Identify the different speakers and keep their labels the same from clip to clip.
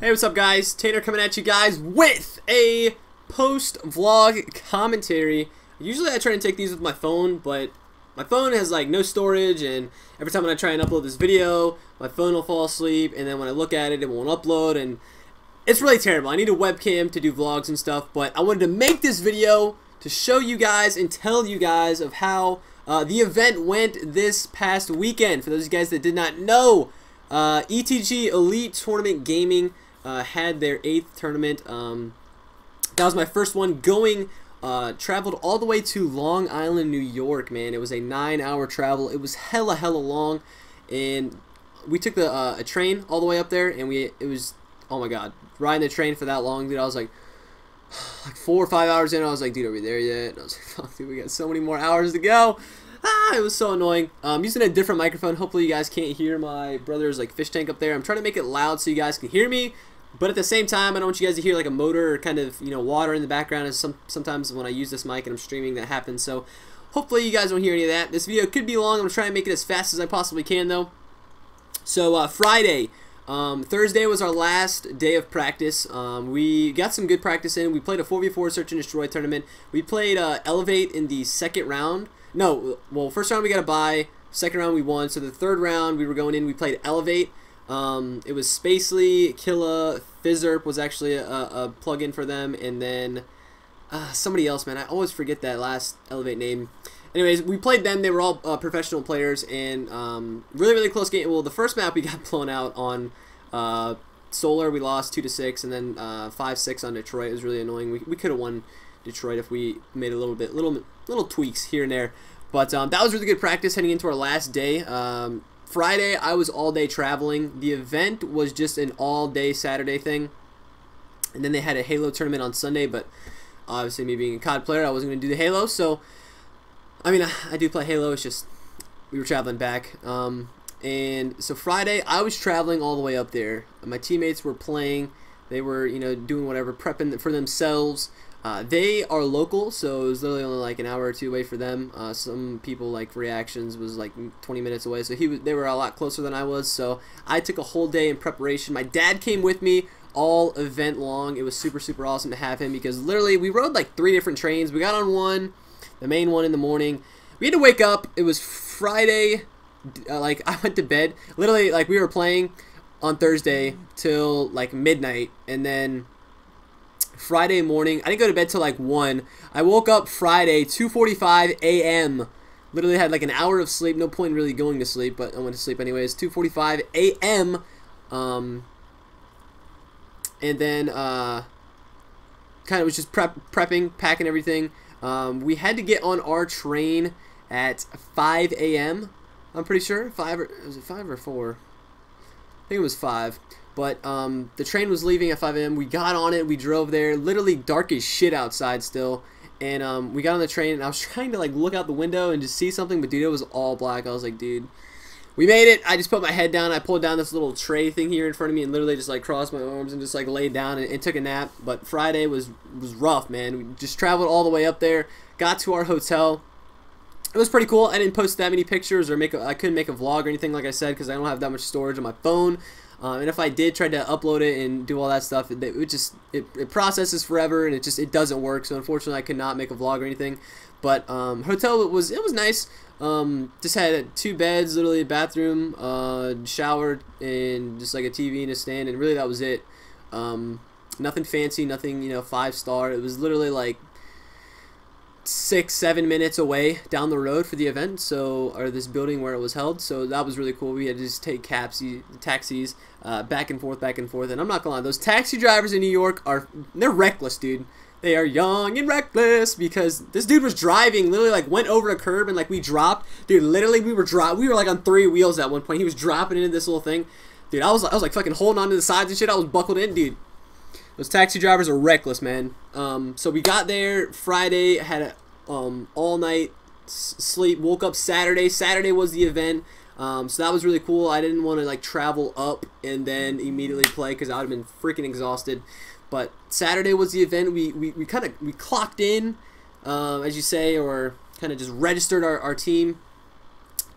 Speaker 1: Hey, what's up guys? Tanner coming at you guys with a post-vlog commentary. Usually I try to take these with my phone, but my phone has like no storage, and every time when I try and upload this video, my phone will fall asleep, and then when I look at it, it won't upload, and it's really terrible. I need a webcam to do vlogs and stuff, but I wanted to make this video to show you guys and tell you guys of how the event went this past weekend. For those of you guys that did not know, ETG Elite Tournament Gaming had their 8th tournament. That was my first one going. Traveled all the way to Long Island, New York, man. It was a 9-hour travel. It was hella long, and we took the a train all the way up there, and it was, oh my god, riding the train for that long, dude. I was like 4 or 5 hours in, I was like, dude, are we there yet? And I was like, fuck, dude, we got so many more hours to go. It was so annoying. I'm using a different microphone. Hopefully you guys can't hear my brother's like fish tank up there. I'm trying to make it loud so you guys can hear me, but at the same time, I don't want you guys to hear like a motor or kind of, you know, water in the background. And sometimes when I use this mic and I'm streaming, that happens. So hopefully you guys don't hear any of that. This video could be long. I'm gonna try and make it as fast as I possibly can, though. So Friday. Thursday was our last day of practice. We got some good practice in. We played a 4v4 Search and Destroy tournament. We played Elevate in the second round. No, well, first round we got a bye. Second round we won. So the third round we were going in, we played Elevate. It was Spacely, Killa, Fizzerp was actually a plug-in for them, and then somebody else, man. I always forget that last Elevate name. Anyways, we played them. They were all professional players, and really close game. Well, the first map we got blown out on Solar. We lost 2-6, and then 5-6 on Detroit. It was really annoying. We could have won Detroit if we made a little tweaks here and there. But that was really good practice heading into our last day. Friday, I was all day traveling. The event was just an all-day Saturday thing, and then they had a Halo tournament on Sunday. But obviously, me being a COD player, I wasn't going to do the Halo, so. I mean, I do play Halo, it's just we were traveling back. And so Friday, I was traveling all the way up there. My teammates were playing. They were, you know, doing whatever, prepping for themselves. They are local, so it was literally only like an hour or two away for them. Some people, like Reactions, was like 20 minutes away, so they were a lot closer than I was. So I took a whole day in preparation. My dad came with me all event long. It was super awesome to have him, because literally we rode like 3 different trains. We got on one, the main one, in the morning. We had to wake up. It was Friday. Like, I went to bed. Literally, like, we were playing on Thursday till like midnight, and then Friday morning, I didn't go to bed till like 1. I woke up Friday 2:45 a.m. Literally had like an hour of sleep. No point in really going to sleep, but I went to sleep anyways. 2:45 a.m. And then kind of was just prepping, packing everything. We had to get on our train at 5 a.m. I'm pretty sure. Was it 5 or 4? I think it was 5. But the train was leaving at 5 a.m. We got on it. We drove there. Literally dark as shit outside still. And we got on the train, and I was trying to like look out the window and just see something, but dude, it was all black. I was like, dude, we made it. I just put my head down. I pulled down this little tray thing here in front of me and literally just like crossed my arms and just like laid down and took a nap. But Friday was rough, man. We just traveled all the way up there, got to our hotel. It was pretty cool. I didn't post that many pictures or I couldn't make a vlog or anything, like I said, because I don't have that much storage on my phone. And if I did try to upload it and do all that stuff, it processes forever, and it doesn't work. So unfortunately, I could not make a vlog or anything. But hotel, it was nice. Just had 2 beds, literally a bathroom, shower, and just like a TV and a stand, and really that was it. Nothing fancy, nothing, you know, 5-star. It was literally like 6-7 minutes away down the road for the event, or this building where it was held. So that was really cool. We had to just take taxis back and forth, and I'm not gonna lie, those taxi drivers in New York they're reckless, dude. They are young and reckless, because this dude was driving, literally like went over a curb and like we dropped. Dude, literally we were like on 3 wheels at one point. He was dropping into this little thing. Dude, I was like fucking holding on to the sides and shit. I was buckled in, dude. Those taxi drivers are reckless, man. So we got there Friday, had a all night sleep, woke up Saturday. Saturday was the event. So that was really cool. I didn't want to like travel up and then immediately play, because I would have been freaking exhausted. But Saturday was the event. We clocked in, as you say, or kind of just registered our team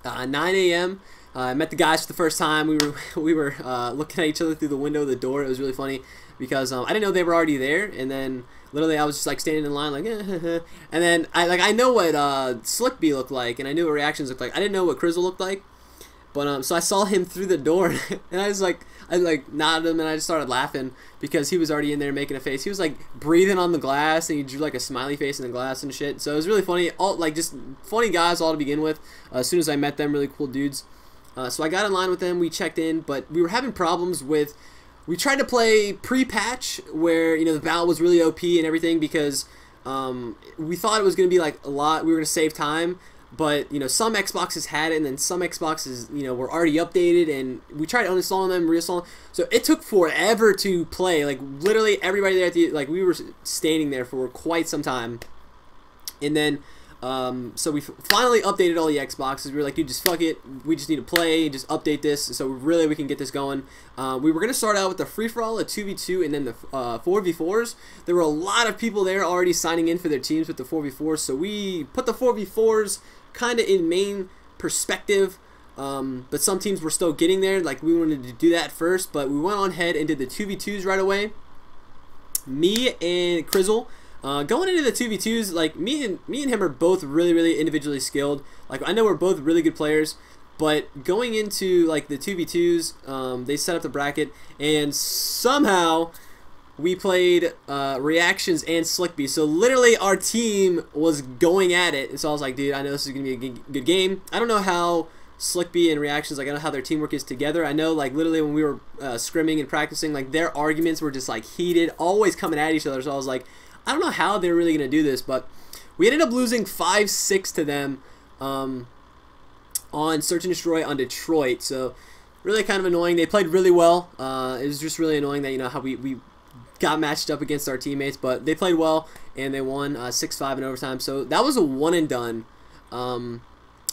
Speaker 1: 9 a.m. I met the guys for the first time. We were looking at each other through the window of the door. It was really funny because I didn't know they were already there, and then literally I was just like standing in line like, and then I know what Slickby looked like, and I knew what reactions looked like. I didn't know what Crizzle looked like, but so I saw him through the door, and I nodded him, and I just started laughing because he was already in there making a face. He was like breathing on the glass, and he drew like a smiley face in the glass and shit. So it was really funny. All like just funny guys all to begin with. As soon as I met them, really cool dudes. So I got in line with them. We checked in, but we were having problems with. We tried to play pre-patch where the battle was really OP and everything because we thought it was going to be like a lot. We were going to save time. But some Xboxes had it, and then some Xboxes were already updated, and we tried uninstalling them, reinstalling. So it took forever to play. Like literally everybody there at the we were standing there for quite some time, and then so we finally updated all the Xboxes. We were like, dude, just fuck it. We just need to play. Just update this, so really we can get this going. We were gonna start out with the free for all, a 2v2, and then the 4v4s. There were a lot of people there already signing in for their teams with the 4v4s, so we put the 4v4s kind of in main perspective, but some teams were still getting there. Like we wanted to do that first, but we went on ahead and did the 2v2s right away. Me and Crizzle, going into the 2v2s, like me and him are both really individually skilled. Like I know we're both really good players, but going into like the 2v2s, they set up the bracket, and somehow we played Reactions and Slickby. So literally our team was going at it. And so I was like, dude, I know this is going to be a good game. I don't know how Slickby and Reactions, like I don't know how their teamwork is together. I know like literally when we were scrimming and practicing, like their arguments were just like heated, always coming at each other. So I was like, I don't know how they're really going to do this. But we ended up losing 5-6 to them on Search and Destroy on Detroit. So really kind of annoying. They played really well. It was just really annoying that how we got matched up against our teammates, but they played well and they won 6-5 in overtime. So that was a one and done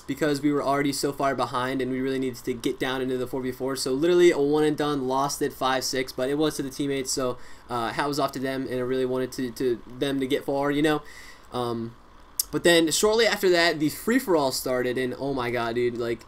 Speaker 1: because we were already so far behind and we really needed to get down into the 4v4. So literally a one and done, lost it 5-6, but it was to the teammates. So hat was off to them, and I really wanted to them to get far, But then shortly after that, the free for all started, and oh my god, dude, like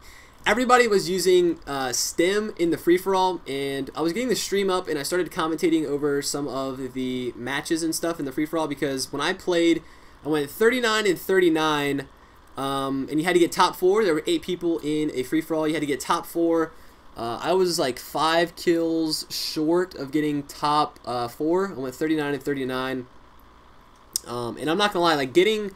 Speaker 1: everybody was using stim in the free-for-all, and I was getting the stream up, and I started commentating over some of the matches and stuff in the free-for-all, because when I played, I went 39 and 39, and you had to get top 4. There were 8 people in a free-for-all. You had to get top 4. I was like 5 kills short of getting top 4. I went 39 and 39, and I'm not gonna lie, like getting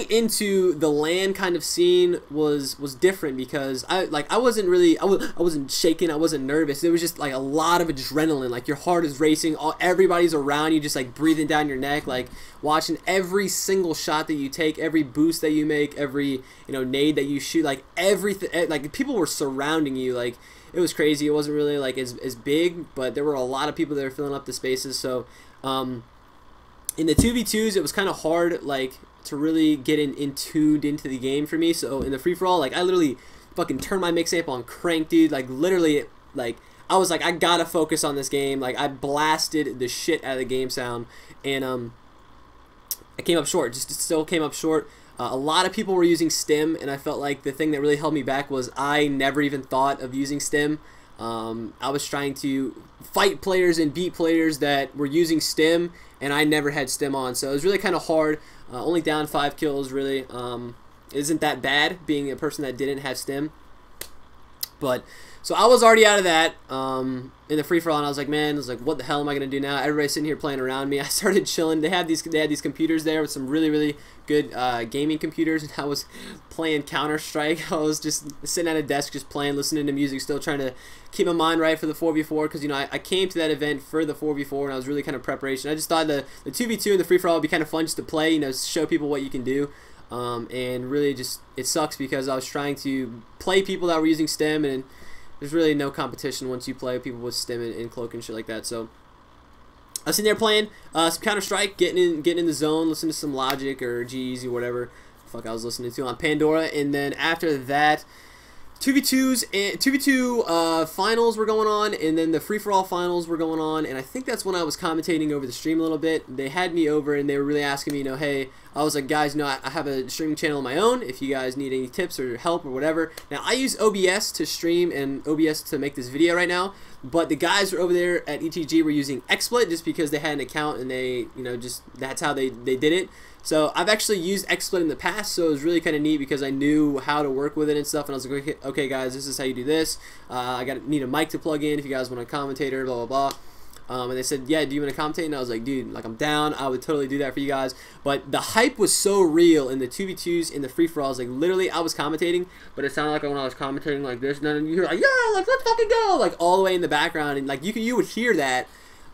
Speaker 1: into the LAN kind of scene was different because I wasn't shaking, I wasn't nervous. It was just like a lot of adrenaline. Like your heart is racing, everybody's around you, just like breathing down your neck, like watching every single shot that you take, every boost that you make, every nade that you shoot, like everything. Like people were surrounding you. Like it was crazy. It wasn't really like as big, but there were a lot of people that were filling up the spaces. So in the 2v2s, it was kind of hard, like to really get tuned into the game for me. So in the free-for-all, like I literally fucking turned my mixtape on crank, dude. Like literally, like I was like, I gotta focus on this game. Like I blasted the shit out of the game sound, and I came up short. Just still came up short. A lot of people were using stim, and I felt like the thing that really held me back was I never even thought of using stim. I was trying to fight players and beat players that were using stim, and I never had stim on, so it was really kind of hard. Only down 5 kills, really. Isn't that bad, being a person that didn't have stim. But so I was already out of that in the free for all, and I was like, man, what the hell am I gonna do now? Everybody's sitting here playing around me. I started chilling. They had these computers there with some really good gaming computers, and I was playing Counter-Strike. I was just sitting at a desk, just playing, listening to music, still trying to keep my mind right for the 4v4, because I came to that event for the 4v4, and I was really kind of preparation. I just thought the 2v2 and the free for all would be kind of fun just to play, show people what you can do. And really just it sucks because I was trying to play people that were using stim, and there's really no competition once you play people with stim and cloak and shit like that. So I was sitting there playing some Counter-Strike, getting in the zone, listening to some Logic or G-Eazy or whatever the fuck I was listening to on Pandora. And then after that, 2v2 finals were going on, and then the free-for-all finals were going on, and I think that's when I was commentating over the stream a little bit. They had me over, and they were really asking me, hey, I was like, guys, I have a streaming channel of my own. If you guys need any tips or help or whatever. Now, I use OBS to stream and OBS to make this video right now, but the guys over there at ETG were using XSplit just because they had an account and they, just that's how they did it. So I've actually used XSplit in the past, so it was really kind of neat because I knew how to work with it and stuff. And I was like, okay guys, this is how you do this. I need a mic to plug in if you guys want a commentator, blah blah blah. And they said, yeah, do you want to commentate? And I was like, dude, like, I'm down. I would totally do that for you guys. But the hype was so real in the 2v2s, in the free-for-alls. Like, literally, I was commentating, but it sounded like when I was commentating like this. And then you hear, like, yeah, like, let's fucking go. Like, all the way in the background. And, like, you would hear that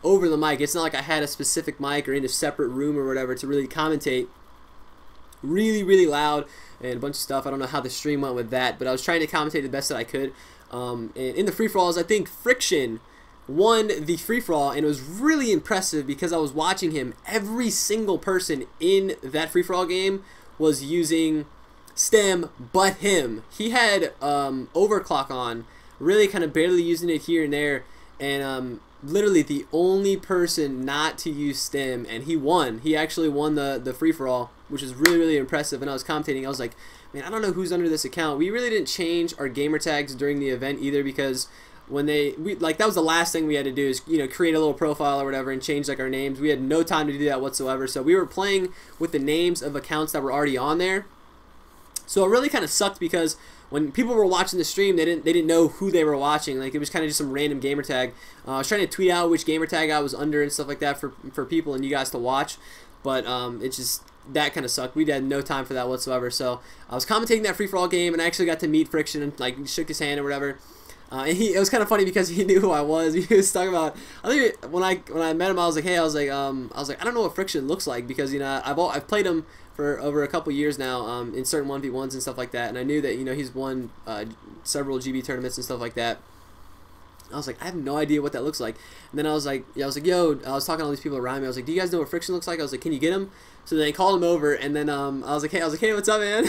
Speaker 1: over the mic. It's not like I had a specific mic or in a separate room or whatever to really commentate. Really, really loud and a bunch of stuff. I don't know how the stream went with that, but I was trying to commentate the best that I could. And in the free-for-alls, I think Friction won the free-for-all, and it was really impressive because I was watching him. Every single person in that free-for-all game was using stem but him. He had overclock on, really kind of barely using it here and there, and literally the only person not to use stem, and he won. He actually won the free-for-all, which is really, really impressive. And I was commentating, I was like, man, I don't know who's under this account. We really didn't change our gamer tags during the event either, because when that was the last thing we had to do is, create a little profile or whatever and change like our names. We had no time to do that whatsoever. So we were playing with the names of accounts that were already on there. So it really kind of sucked because when people were watching the stream, they didn't know who they were watching. Like, it was kind of just some random gamer tag. I was trying to tweet out which gamer tag I was under and stuff like that for people and you guys to watch, but it just, that kind of sucked. We had no time for that whatsoever. So I was commentating that free-for-all game, and I actually got to meet Friction and like shook his hand or whatever. And it was kind of funny because he knew who I was. He was talking about, I think when I met him, I was like, hey, I was like, I don't know what Friction looks like because I've played him for over a couple years now in certain 1v1s and stuff like that, and I knew that he's won several GB tournaments and stuff like that. I was like, I have no idea what that looks like. And then I was like, yo, I was talking to all these people around me. I was like, do you guys know what Friction looks like? I was like, can you get him? So then I called him over, and then I was like, hey, what's up, man?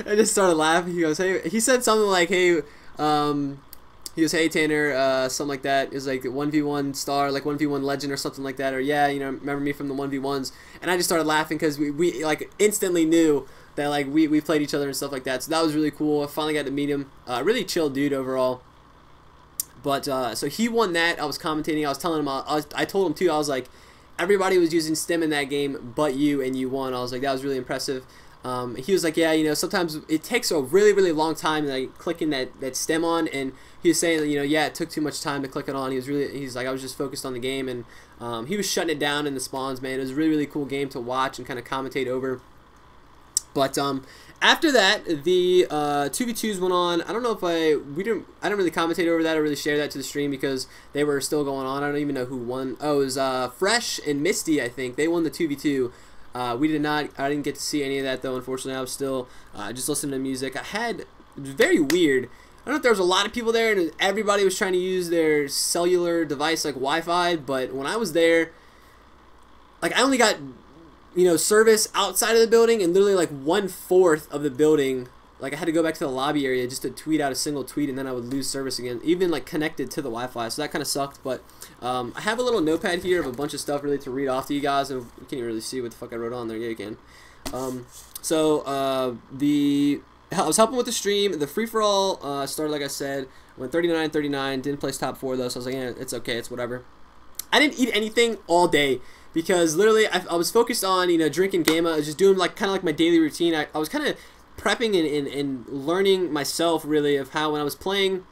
Speaker 1: I just started laughing. He goes, hey, he said something like, hey, he goes, hey Tanner, something like that. It was like 1v1 star, like 1v1 legend or something like that, or yeah, remember me from the 1v1s. And I just started laughing because we like instantly knew that like we played each other and stuff like that. So that was really cool. I finally got to meet him. Really chill dude overall. But so he won that. I was commentating. I was telling him. I told him too. I was like, everybody was using stem in that game, but you, and you won. I was like, that was really impressive. He was like, yeah, sometimes it takes a really, really long time like clicking that stem on, and he was saying that, yeah, it took too much time to click it on. He's like, I was just focused on the game, and he was shutting it down in the spawns, man. It was a really, really cool game to watch and kind of commentate over. But after that, the 2v2s went on. I don't know if I didn't really commentate over that or really share that to the stream because they were still going on. I don't even know who won. Oh, it was Fresh and Misty, I think. They won the 2v2. I didn't get to see any of that though, unfortunately. I was still just listening to music. It was very weird. I don't know if there was a lot of people there and everybody was trying to use their cellular device like Wi-Fi, but when I was there, like I only got, service outside of the building, and literally like 1/4 of the building, like I had to go back to the lobby area just to tweet out a single tweet, and then I would lose service again, even like connected to the Wi-Fi. So that kind of sucked. But I have a little notepad here of a bunch of stuff really to read off to you guys, and you can't even really see what the fuck I wrote on there. Yeah, you can. I was helping with the stream. The free-for-all started, like I said, went 39-39. Didn't place top 4 though, so I was like, yeah, it's okay, it's whatever. I didn't eat anything all day because literally I was focused on drinking Gamma. I was just doing like kind of like my daily routine. I was kind of prepping and learning myself really of how when I was playing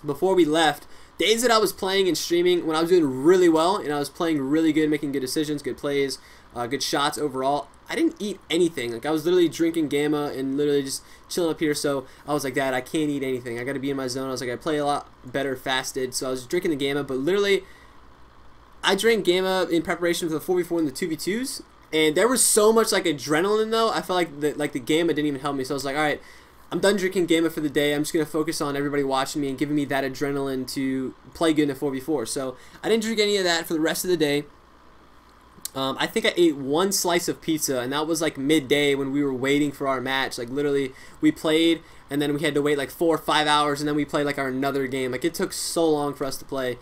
Speaker 1: before we left, days that I was playing and streaming when I was doing really well and I was playing really good, making good decisions, good plays, good shots overall, I didn't eat anything. Like I was literally drinking Gamma and literally just chilling up here. So I was like, Dad, I can't eat anything. I got to be in my zone. I was like, I play a lot better fasted. So I was drinking the Gamma, but literally I drank Gamma in preparation for the 4v4 and the 2v2s. And there was so much like adrenaline though. I felt like the Gamma didn't even help me. So I was like, all right, I'm done drinking Gamma for the day. I'm just going to focus on everybody watching me and giving me that adrenaline to play good in a 4v4. So I didn't drink any of that for the rest of the day. I think I ate 1 slice of pizza, and that was like midday when we were waiting for our match. Like literally we played and then we had to wait like 4 or 5 hours, and then we played like our another game. Like it took so long for us to play.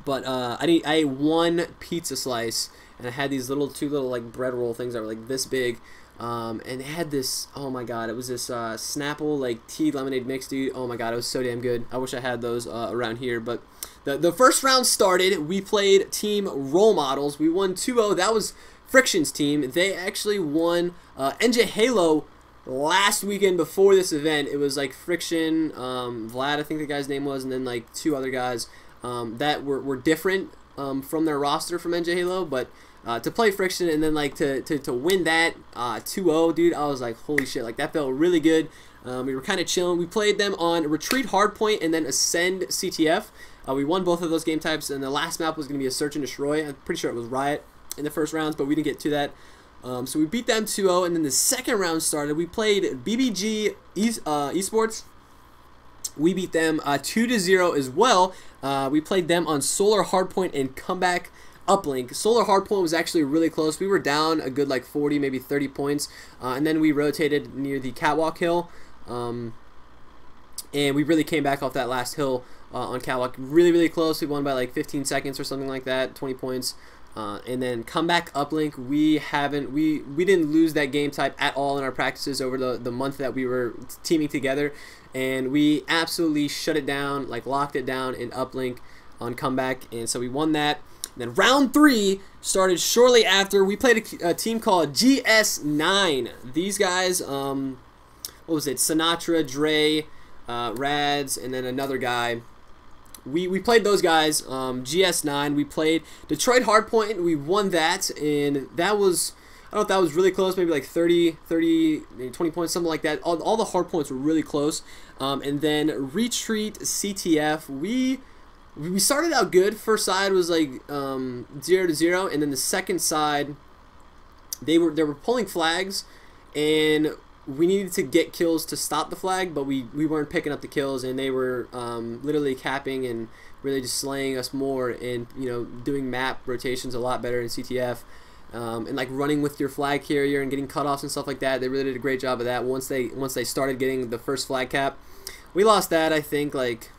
Speaker 1: But I ate one pizza slice, and I had these two little like bread roll things that were like this big. And it had this, oh my god, it was this Snapple like tea lemonade mix, dude. Oh my god, it was so damn good. I wish I had those around here. But the first round started. We played Team Role Models. We won 2-0. That was Friction's team. They actually won NJ Halo last weekend before this event. It was like Friction, Vlad, I think the guy's name was, and then like 2 other guys that were different from their roster from NJ Halo, but to play Friction and then like to win that 2-0, dude, I was like, holy shit, like that felt really good. We were kind of chilling. We played them on Retreat Hardpoint and then Ascend CTF. We won both of those game types, and the last map was going to be a Search and Destroy. I'm pretty sure it was Riot in the first rounds, but we didn't get to that. So we beat them 2-0, and then the second round started. We played BBG Esports. We beat them 2-0 as well. We played them on Solar Hardpoint and Comeback Uplink. Solar Hardpoint was actually really close. We were down a good like 40, maybe 30 points, and then we rotated near the Catwalk Hill, and we really came back off that last hill on Catwalk. Really, really close. We won by like 15 seconds or something like that, 20 points. And then Comeback Uplink, we didn't lose that game type at all in our practices over the month that we were teaming together, and we absolutely shut it down, like locked it down in Uplink on Comeback, and so we won that. And then round 3 started shortly after. We played a team called GS9. These guys, what was it? Sinatra, Dre, Rads, and then another guy. We played those guys, GS9. We played Detroit Hardpoint. We won that, and that was, I don't know if that was really close, maybe like 30, maybe 20 points, something like that. All the hard points were really close. And then Retreat CTF, we started out good. First side was like 0-0, and then the second side, they were pulling flags, and we needed to get kills to stop the flag, but we weren't picking up the kills, and they were literally capping and really just slaying us more, and doing map rotations a lot better in CTF, and like running with your flag carrier and getting cutoffs and stuff like that. They really did a great job of that once they started getting the first flag cap. We lost that, I think, like,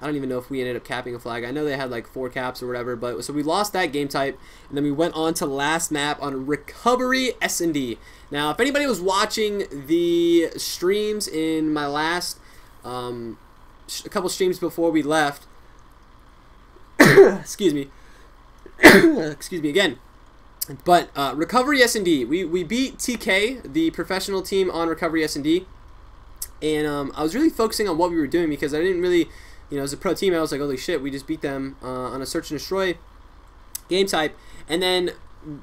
Speaker 1: I don't even know if we ended up capping a flag. I know they had like 4 caps or whatever, but so we lost that game type, and then we went on to last map on Recovery S&D. Now, if anybody was watching the streams in my last a couple streams before we left, excuse me, excuse me again. But Recovery S&D, we beat TK, the professional team on Recovery S&D, and I was really focusing on what we were doing because I didn't really. As a pro team, I was like, holy shit, we just beat them on a Search and Destroy game type. And then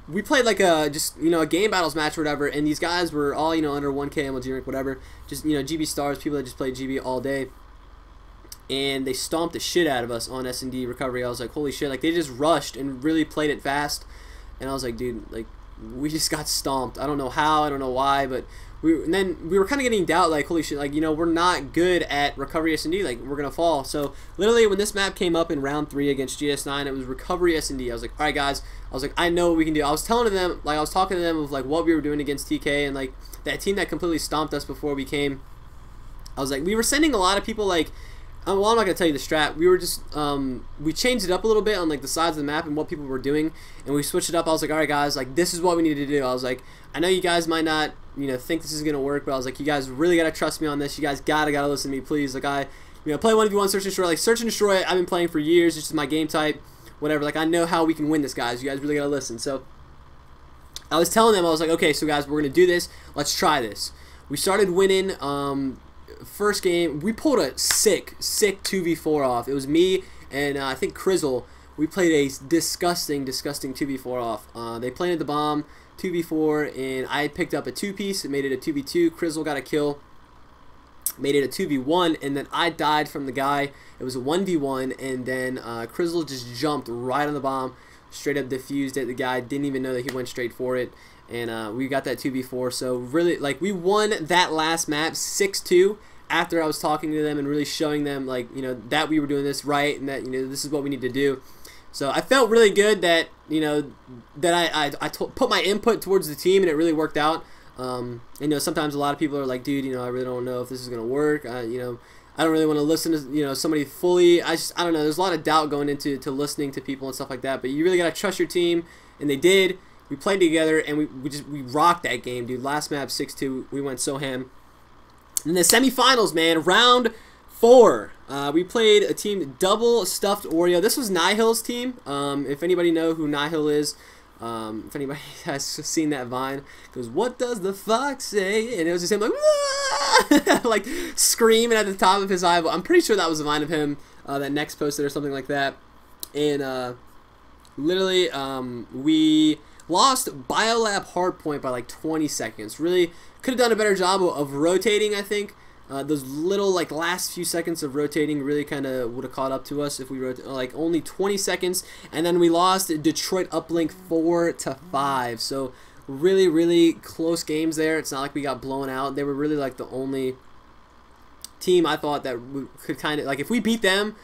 Speaker 1: we played like a game battles match or whatever, and these guys were all, under 1K MLG rank, whatever. Just, GB stars, people that just played GB all day. And they stomped the shit out of us on S&D Recovery. I was like, holy shit, like they just rushed and really played it fast. And I was like, dude, like we just got stomped. I don't know how, I don't know why, but and then we were kind of getting doubt, like, holy shit, like, we're not good at Recovery S&D, like, we're going to fall. So, literally, when this map came up in round 3 against GS9, it was Recovery S&D. I was like, all right, guys, I was like, I know what we can do. I was telling them, like, I was talking to them of, like, what we were doing against TK, and, like, that team that completely stomped us before we came. I was like, we were sending a lot of people, like, well, I'm not going to tell you the strat. We were just, we changed it up a little bit on, like, the sides of the map and what people were doing, and we switched it up. I was like, all right, guys, like, this is what we need to do. I was like, I know you guys might not, think this is going to work, but I was like, you guys really got to trust me on this. You guys gotta listen to me, please. Like, I, play 1v1 Search and Destroy. Like, Search and Destroy, I've been playing for years. It's just my game type, whatever. Like, I know how we can win this, guys. You guys really got to listen. So, I was telling them, I was like, okay, so, guys, we're going to do this. Let's try this. We started winning, first game, we pulled a sick 2v4 off. It was me and I think Crizzle. We played a disgusting 2v4 off. They planted the bomb, 2v4, and I had picked up a 2-piece. It made it a 2v2. Crizzle got a kill, made it a 2v1, and then I died from the guy. It was a 1v1, and then Crizzle just jumped right on the bomb, straight up diffused it. The guy didn't even know that he went straight for it, and we got that 2v4. So really, like, we won that last map 6-2. After I was talking to them and really showing them, like, that we were doing this right and that, this is what we need to do. So I felt really good that, that I put my input towards the team, and it really worked out. Sometimes a lot of people are like, dude, I really don't know if this is going to work. I don't really want to listen to somebody fully. I don't know. There's a lot of doubt going into listening to people and stuff like that. But you really gotta trust your team, and they did. We played together, and we rocked that game, dude. Last map 6-2, we went so ham. In the semifinals, man, round 4, we played a team double stuffed Oreo. This was Nihil's team. If anybody know who Nihil is, if anybody has seen that Vine, goes, "What does the fox say?" And it was just him like, like screaming at the top of his eyeball. I'm pretty sure that was a Vine of him that next posted or something like that. And literally, we lost Biolab Hardpoint by like 20 seconds. Really could have done a better job of rotating, I think. Those little like last few seconds of rotating really kind of would have caught up to us if we rotate like only 20 seconds. And then we lost Detroit Uplink 4-5. So really close games there. It's not like we got blown out. They were really like the only team I thought that we could kind of like, if we beat them,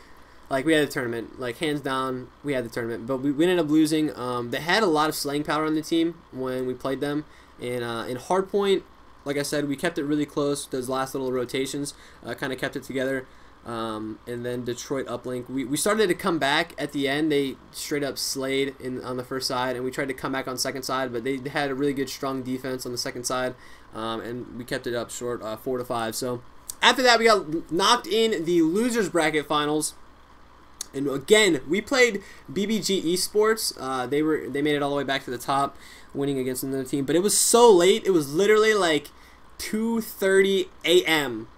Speaker 1: like we had the tournament, like hands down we had the tournament. But we ended up losing. They had a lot of slaying power on the team when we played them. And in Hardpoint, like I said, we kept it really close. Those last little rotations kind of kept it together. And then Detroit Uplink, we started to come back at the end. They straight up slayed on the first side, and we tried to come back on second side, but they had a really good strong defense on the second side, and we kept it up short, 4-5. So after that, we got knocked in the losers bracket finals. And again, we played BBG Esports. They made it all the way back to the top, winning against another team. But it was so late. It was literally like 2:30 a.m.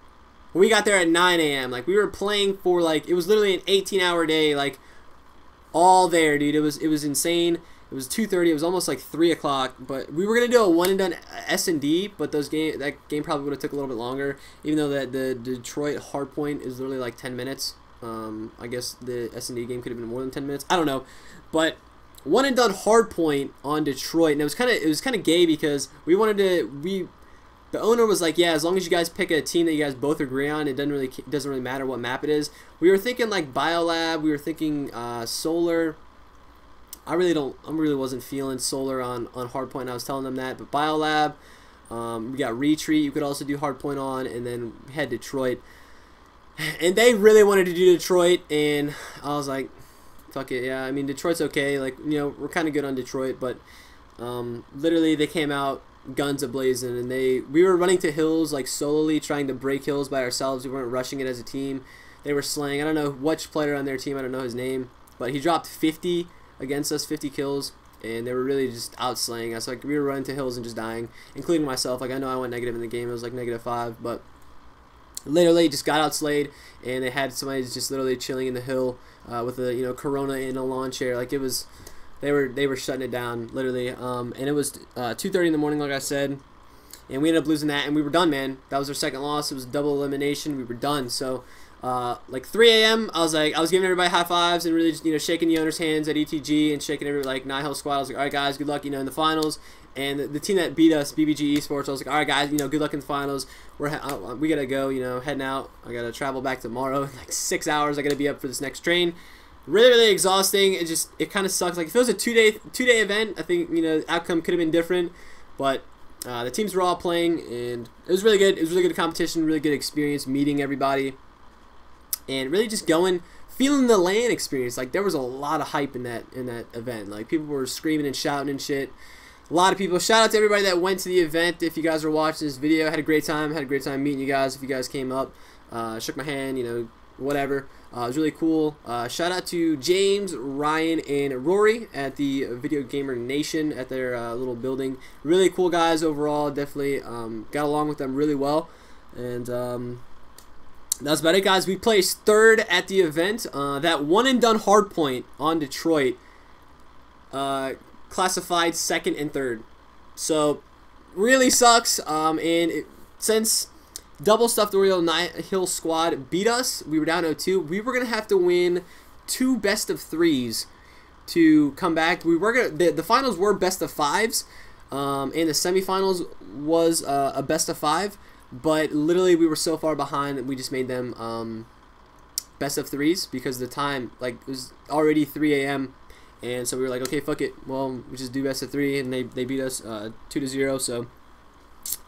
Speaker 1: We got there at 9 a.m. Like we were playing for like, it was literally an 18-hour day. Like all there, dude. It was insane. It was 2:30. It was almost like 3 o'clock. But we were gonna do a one and done S&D. But that game probably would have took a little bit longer. Even though that the Detroit Hardpoint is literally like 10 minutes. I guess the S&D game could have been more than 10 minutes. I don't know, but one and done Hardpoint on Detroit, and it was kind of gay because we wanted to. The owner was like, yeah, as long as you guys pick a team that you guys both agree on, it doesn't really matter what map it is. We were thinking like Biolab. We were thinking Solar. I really wasn't feeling Solar on Hardpoint. I was telling them that, but Biolab. We got Retreat. You could also do Hardpoint on, and then we had Detroit. And they really wanted to do Detroit, and I was like, fuck it, yeah. I mean, Detroit's okay. Like, we're kind of good on Detroit, but literally they came out guns a-blazing, and we were running to hills, like, solely trying to break hills by ourselves. We weren't rushing it as a team. They were slaying. I don't know which player on their team. I don't know his name, but he dropped 50 against us, 50 kills, and they were really just outslaying us. Like, we were running to hills and just dying, including myself. Like, I know I went negative in the game. It was like -5, but literally just got outslayed, and they had somebody just literally chilling in the hill with a Corona in a lawn chair. Like, it was, they were shutting it down literally. And it was 2:30 in the morning, like I said, and we ended up losing that, and we were done, man. That was our second loss. It was double elimination. We were done. So like 3 a.m. I was giving everybody high fives and really just shaking the owner's hands at ETG and shaking every like Nihil squad. I was like, all right guys, good luck in the finals. And the team that beat us, BBG Esports, I was like, all right guys, good luck in the finals. We gotta go, heading out. I gotta travel back tomorrow in like 6 hours. I gotta be up for this next train. Really exhausting. It kind of sucks. Like if it was a two-day event, I think the outcome could have been different. But the teams were all playing, and it was really good. It was really good competition, really good experience, meeting everybody, and really just feeling the LAN experience. Like there was a lot of hype in that event. Like people were screaming and shouting and shit. A lot of people. Shout out to everybody that went to the event. If you guys are watching this video, had a great time. Had a great time meeting you guys. If you guys came up, shook my hand, whatever. It was really cool. Shout out to James, Ryan, and Rory at the Video Gamer Nation at their little building. Really cool guys overall. Definitely got along with them really well. And that's about it, guys. We placed 3rd at the event. That one and done Hardpoint on Detroit classified 2nd and 3rd. So really sucks. Since Double Stuffed Oreo Nihil squad beat us, we were down 0-2. We were gonna have to win 2 best-of-3s to come back. The finals were best-of-5s, and the semifinals was a best-of-5. But literally, we were so far behind that we just made them best-of-3s because the time, like, it was already 3 a.m. And so we were like, okay, fuck it. Well, we just do best-of-3, and they beat us 2-0. So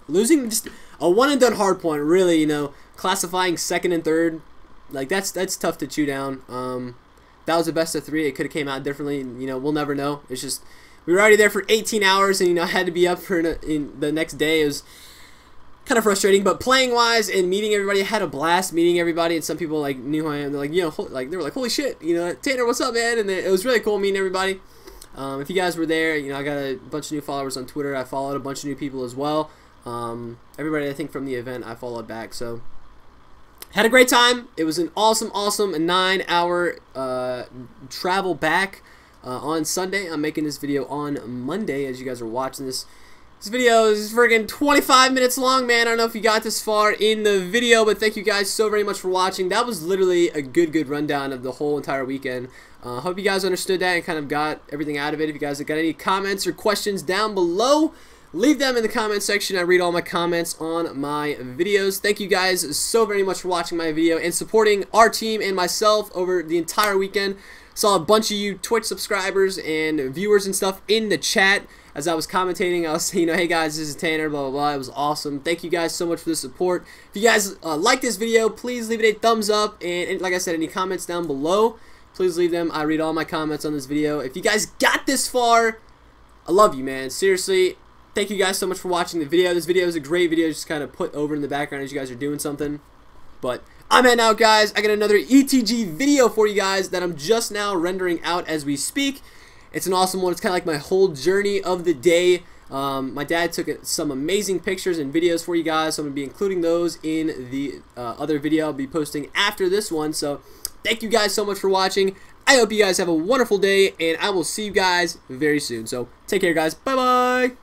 Speaker 1: losing just a one and done Hardpoint really, classifying second and third, like that's tough to chew down. That was a best of 3. It could have came out differently. You know, we'll never know. It's just we were already there for 18 hours, and you know, I had to be up for in the next day. It was kind of frustrating, but playing wise and meeting everybody, I had a blast meeting everybody. And some people like knew who I am. They're like, you know, like they were like, holy shit, you know, Tanner, what's up, man? And it was really cool meeting everybody. If you guys were there, you know, I got a bunch of new followers on Twitter. I followed a bunch of new people as well. Everybody I think from the event I followed back. So had a great time. It was an awesome 9-hour travel back on Sunday. I'm making this video on Monday as you guys are watching this. This video is friggin' 25 minutes long, man. I don't know if you got this far in the video, but thank you guys so very much for watching. That was literally a good rundown of the whole entire weekend. Hope you guys understood that and kind of got everything out of it. If you guys have got any comments or questions down below, leave them in the comment section. I read all my comments on my videos. Thank you guys so very much for watching my video and supporting our team and myself over the entire weekend. Saw a bunch of you Twitch subscribers and viewers and stuff in the chat as I was commentating. I was saying, you know, hey guys, this is Tanner, blah, blah, blah. It was awesome. Thank you guys so much for the support. If you guys like this video, please leave it a thumbs up. And like I said, any comments down below, please leave them. I read all my comments on this video. If you guys got this far, I love you, man. Seriously, thank you guys so much for watching the video. This video is a great video, just kind of put over in the background as you guys are doing something. But I'm heading out, guys. I got another ETG video for you guys that I'm just now rendering out as we speak. It's an awesome one. It's kind of like my whole journey of the day. My dad took some amazing pictures and videos for you guys, so I'm going to be including those in the other video I'll be posting after this one. So thank you guys so much for watching. I hope you guys have a wonderful day, and I will see you guys very soon. So take care, guys. Bye-bye.